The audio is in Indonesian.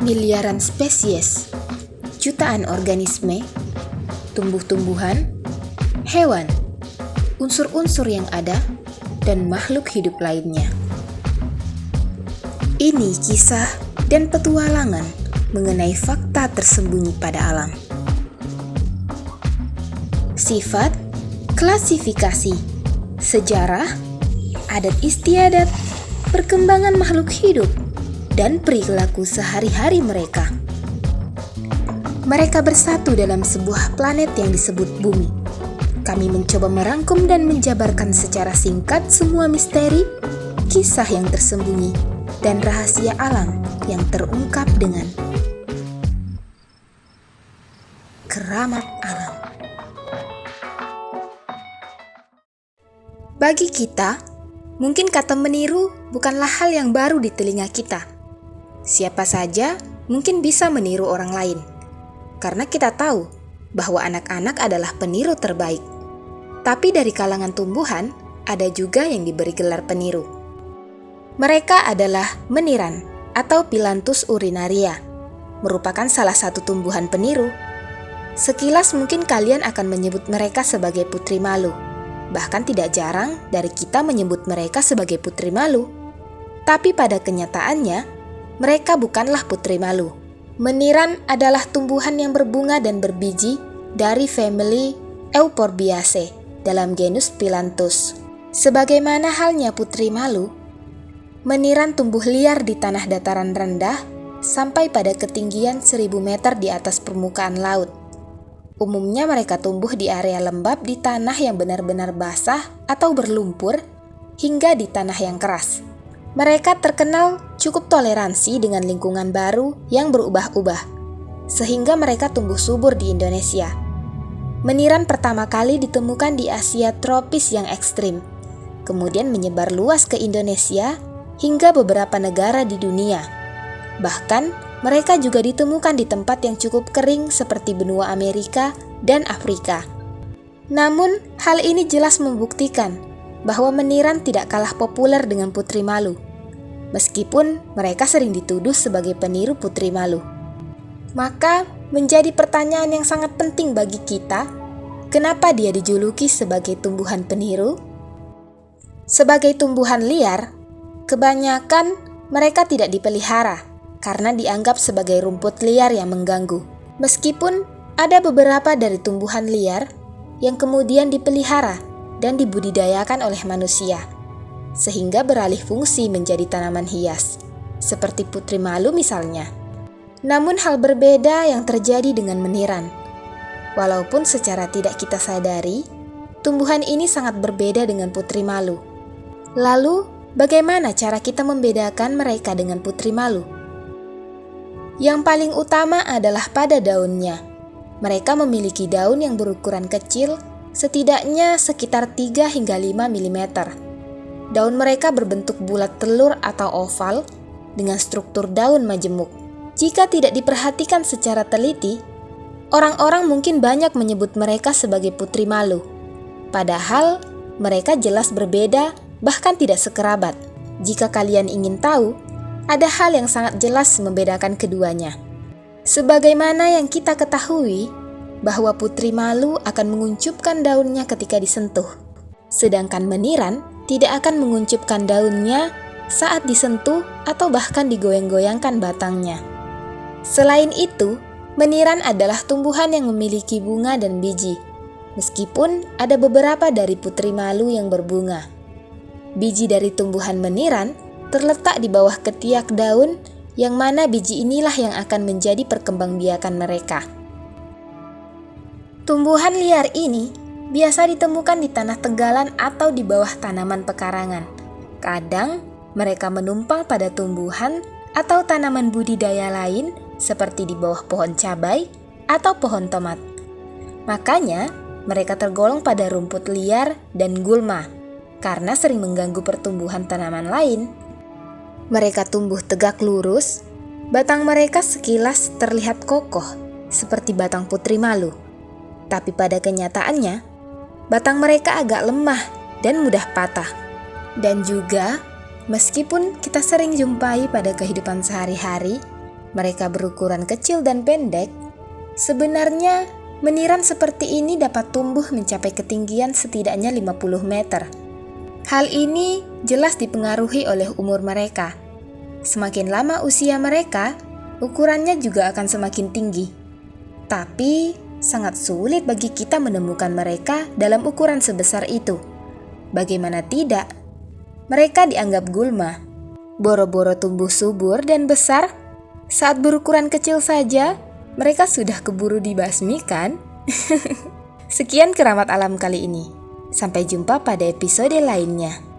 Miliaran spesies, jutaan organisme, tumbuh-tumbuhan, hewan, unsur-unsur yang ada, dan makhluk hidup lainnya. Ini kisah dan petualangan mengenai fakta tersembunyi pada alam. Sifat, klasifikasi, sejarah, adat istiadat, perkembangan makhluk hidup, dan perilaku sehari-hari mereka. Mereka bersatu dalam sebuah planet yang disebut Bumi. Kami mencoba merangkum dan menjabarkan secara singkat semua misteri, kisah yang tersembunyi, dan rahasia alam yang terungkap dengan keramat alam. Bagi kita, mungkin kata meniru bukanlah hal yang baru di telinga kita. Siapa saja mungkin bisa meniru orang lain, karena kita tahu bahwa anak-anak adalah peniru terbaik. Tapi dari kalangan tumbuhan, ada juga yang diberi gelar peniru. Mereka adalah meniran atau Phyllanthus urinaria, merupakan salah satu tumbuhan peniru. Sekilas mungkin kalian akan menyebut mereka sebagai putri malu. Bahkan tidak jarang dari kita menyebut mereka sebagai putri malu. Tapi pada kenyataannya, mereka bukanlah putri malu. Meniran adalah tumbuhan yang berbunga dan berbiji dari famili Euphorbiaceae dalam genus Phyllanthus. Sebagaimana halnya putri malu, meniran tumbuh liar di tanah dataran rendah sampai pada ketinggian 1000 meter di atas permukaan laut. Umumnya mereka tumbuh di area lembab di tanah yang benar-benar basah atau berlumpur hingga di tanah yang keras. Mereka terkenal cukup toleransi dengan lingkungan baru yang berubah-ubah, sehingga mereka tumbuh subur di Indonesia. Meniran pertama kali ditemukan di Asia tropis yang ekstrim, kemudian menyebar luas ke Indonesia hingga beberapa negara di dunia. Bahkan, mereka juga ditemukan di tempat yang cukup kering seperti benua Amerika dan Afrika. Namun, hal ini jelas membuktikan bahwa meniran tidak kalah populer dengan putri malu, meskipun mereka sering dituduh sebagai peniru putri malu. Maka, menjadi pertanyaan yang sangat penting bagi kita, kenapa dia dijuluki sebagai tumbuhan peniru? Sebagai tumbuhan liar, kebanyakan mereka tidak dipelihara karena dianggap sebagai rumput liar yang mengganggu. Meskipun ada beberapa dari tumbuhan liar yang kemudian dipelihara dan dibudidayakan oleh manusia, sehingga beralih fungsi menjadi tanaman hias, seperti putri malu misalnya. Namun hal berbeda yang terjadi dengan meniran. Walaupun secara tidak kita sadari, tumbuhan ini sangat berbeda dengan putri malu. Lalu, bagaimana cara kita membedakan mereka dengan putri malu? Yang paling utama adalah pada daunnya. Mereka memiliki daun yang berukuran kecil, setidaknya sekitar 3 hingga 5 mm. Daun mereka berbentuk bulat telur atau oval dengan struktur daun majemuk. Jika tidak diperhatikan secara teliti, orang-orang mungkin banyak menyebut mereka sebagai putri malu. Padahal, mereka jelas berbeda, bahkan tidak sekerabat. Jika kalian ingin tahu, ada hal yang sangat jelas membedakan keduanya. Sebagaimana yang kita ketahui, bahwa putri malu akan menguncupkan daunnya ketika disentuh, sedangkan meniran tidak akan menguncupkan daunnya saat disentuh atau bahkan digoyang-goyangkan batangnya. Selain itu, meniran adalah tumbuhan yang memiliki bunga dan biji, meskipun ada beberapa dari putri malu yang berbunga. Biji dari tumbuhan meniran terletak di bawah ketiak daun, yang mana biji inilah yang akan menjadi perkembangbiakan mereka. Tumbuhan liar ini biasa ditemukan di tanah tegalan atau di bawah tanaman pekarangan. Kadang, mereka menumpang pada tumbuhan atau tanaman budidaya lain seperti di bawah pohon cabai atau pohon tomat. Makanya, mereka tergolong pada rumput liar dan gulma, karena sering mengganggu pertumbuhan tanaman lain. Mereka tumbuh tegak lurus, batang mereka sekilas terlihat kokoh seperti batang putri malu. Tapi pada kenyataannya, batang mereka agak lemah dan mudah patah. Dan juga, meskipun kita sering jumpai pada kehidupan sehari-hari, mereka berukuran kecil dan pendek, sebenarnya meniran seperti ini dapat tumbuh mencapai ketinggian setidaknya 50 meter. Hal ini jelas dipengaruhi oleh umur mereka. Semakin lama usia mereka, ukurannya juga akan semakin tinggi. Tapi, sangat sulit bagi kita menemukan mereka dalam ukuran sebesar itu. Bagaimana tidak? Mereka dianggap gulma. Boro-boro tumbuh subur dan besar, saat berukuran kecil saja, mereka sudah keburu dibasmi kan? Sekian keramat alam kali ini. Sampai jumpa pada episode lainnya.